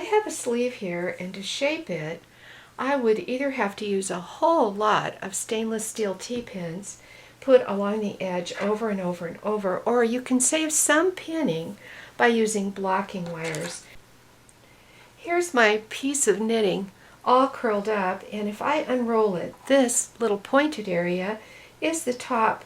have a sleeve here, and to shape it, I would either have to use a whole lot of stainless steel T-pins put along the edge over and over and over, or you can save some pinning by using blocking wires. Here's my piece of knitting all curled up, and if I unroll it, this little pointed area is the top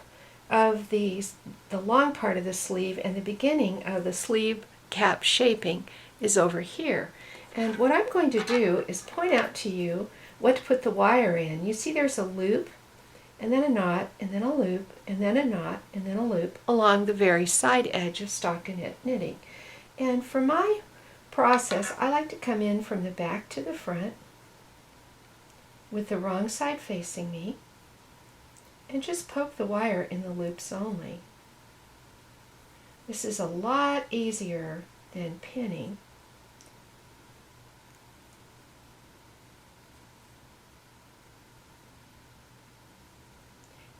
of the long part of the sleeve, and the beginning of the sleeve cap shaping is over here. And what I'm going to do is point out to you what to put the wire in. You see there's a loop, and then a knot, and then a loop, and then a knot, and then a loop along the very side edge of stockinette knitting. And for my process, I like to come in from the back to the front with the wrong side facing me and just poke the wire in the loops only. This is a lot easier than pinning.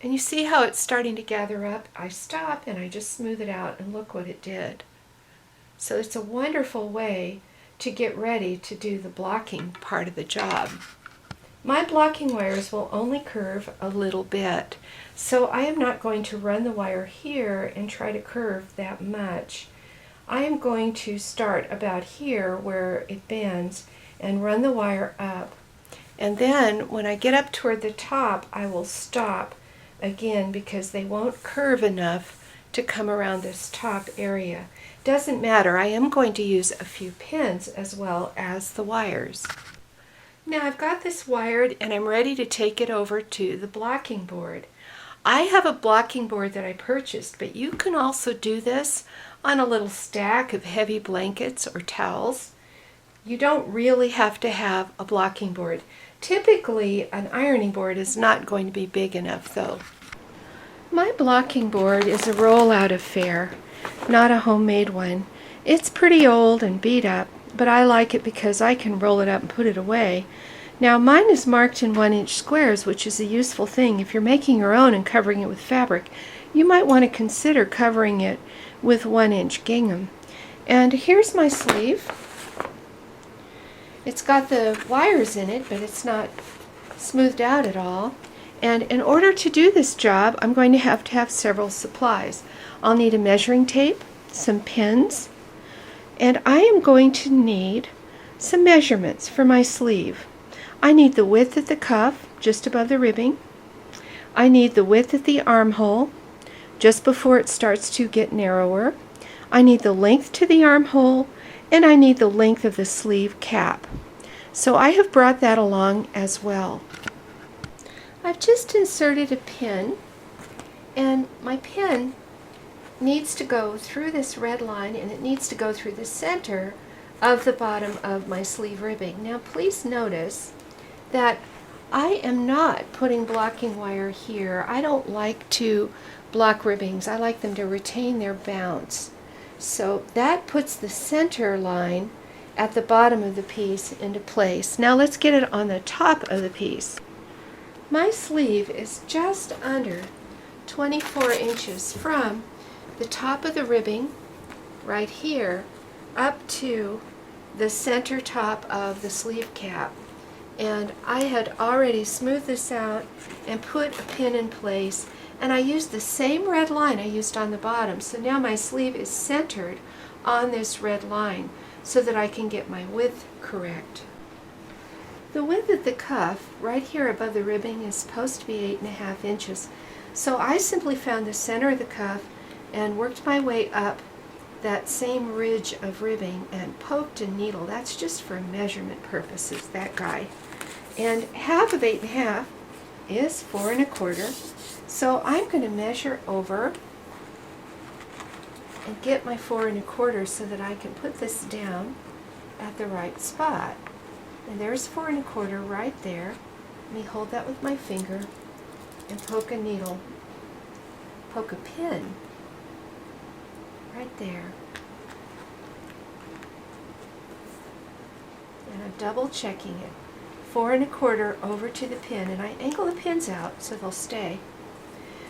And you see how it's starting to gather up? I stop and I just smooth it out, and look what it did. So it's a wonderful way to get ready to do the blocking part of the job. My blocking wires will only curve a little bit, so I am not going to run the wire here and try to curve that much. I am going to start about here where it bends and run the wire up. And then when I get up toward the top, I will stop again because they won't curve enough to come around this top area. Doesn't matter, I am going to use a few pins as well as the wires. Now I've got this wired and I'm ready to take it over to the blocking board. I have a blocking board that I purchased, but you can also do this on a little stack of heavy blankets or towels. You don't really have to have a blocking board. Typically, an ironing board is not going to be big enough though. My blocking board is a roll-out affair, not a homemade one. It's pretty old and beat up, but I like it because I can roll it up and put it away. Now mine is marked in 1-inch squares, which is a useful thing. If you're making your own and covering it with fabric, you might want to consider covering it with 1-inch gingham. And here's my sleeve. It's got the wires in it, but it's not smoothed out at all. And in order to do this job, I'm going to have several supplies. I'll need a measuring tape, some pins, and I am going to need some measurements for my sleeve. I need the width at the cuff, just above the ribbing. I need the width at the armhole, just before it starts to get narrower. I need the length to the armhole, and I need the length of the sleeve cap. So I have brought that along as well. I've just inserted a pin, and my pin needs to go through this red line, and it needs to go through the center of the bottom of my sleeve ribbing. Now please notice that I am not putting blocking wire here. I don't like to block ribbings. I like them to retain their bounce. So that puts the center line at the bottom of the piece into place. Now let's get it on the top of the piece. My sleeve is just under 24 inches from the top of the ribbing right here up to the center top of the sleeve cap. And I had already smoothed this out and put a pin in place, and I used the same red line I used on the bottom. So now my sleeve is centered on this red line so that I can get my width correct. The width of the cuff right here above the ribbing is supposed to be 8.5 inches. So I simply found the center of the cuff and worked my way up that same ridge of ribbing and poked a needle. That's just for measurement purposes, that guy. And half of 8.5 is 4 1/4. So I'm going to measure over and get my 4 1/4 so that I can put this down at the right spot. And there's 4 1/4 right there. Let me hold that with my finger and poke a needle, poke a pin right there. And I'm double checking it. 4 1/4 over to the pin, and I angle the pins out so they'll stay.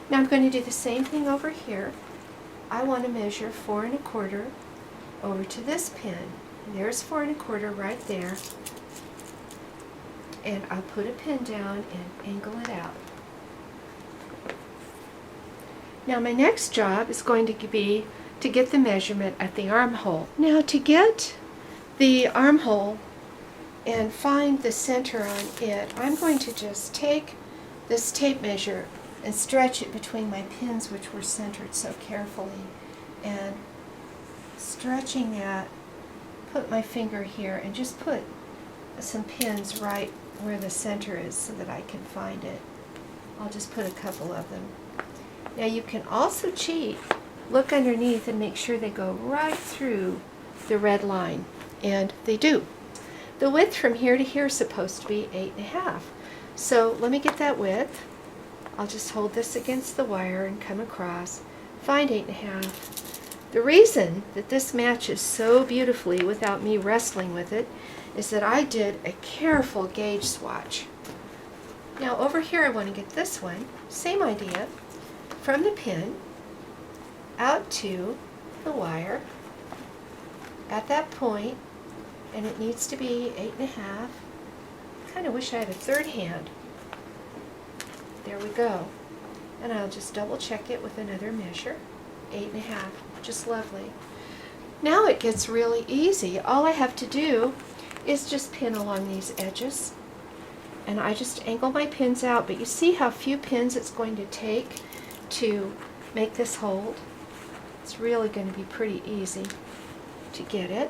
Now I'm going to do the same thing over here. I want to measure 4 1/4 over to this pin. There's 4 1/4 right there. And I'll put a pin down and angle it out. Now my next job is going to be to get the measurement at the armhole. Now to get the armhole and find the center on it, I'm going to just take this tape measure and stretch it between my pins, which were centered so carefully, and stretching that, put my finger here and just put some pins right where the center is so that I can find it. I'll just put a couple of them. Now you can also cheat. Look underneath and make sure they go right through the red line, and they do. The width from here to here is supposed to be 8 1/2. So let me get that width. I'll just hold this against the wire and come across, find 8 1/2. The reason that this matches so beautifully without me wrestling with it is that I did a careful gauge swatch. Now over here I want to get this one, same idea, from the pin out to the wire at that point, and it needs to be 8 1/2. I kind of wish I had a third hand. There we go. And I'll just double check it with another measure. 8 1/2. Just lovely. Now it gets really easy. All I have to do is just pin along these edges. And I just angle my pins out, but you see how few pins it's going to take to make this hold? It's really going to be pretty easy to get it.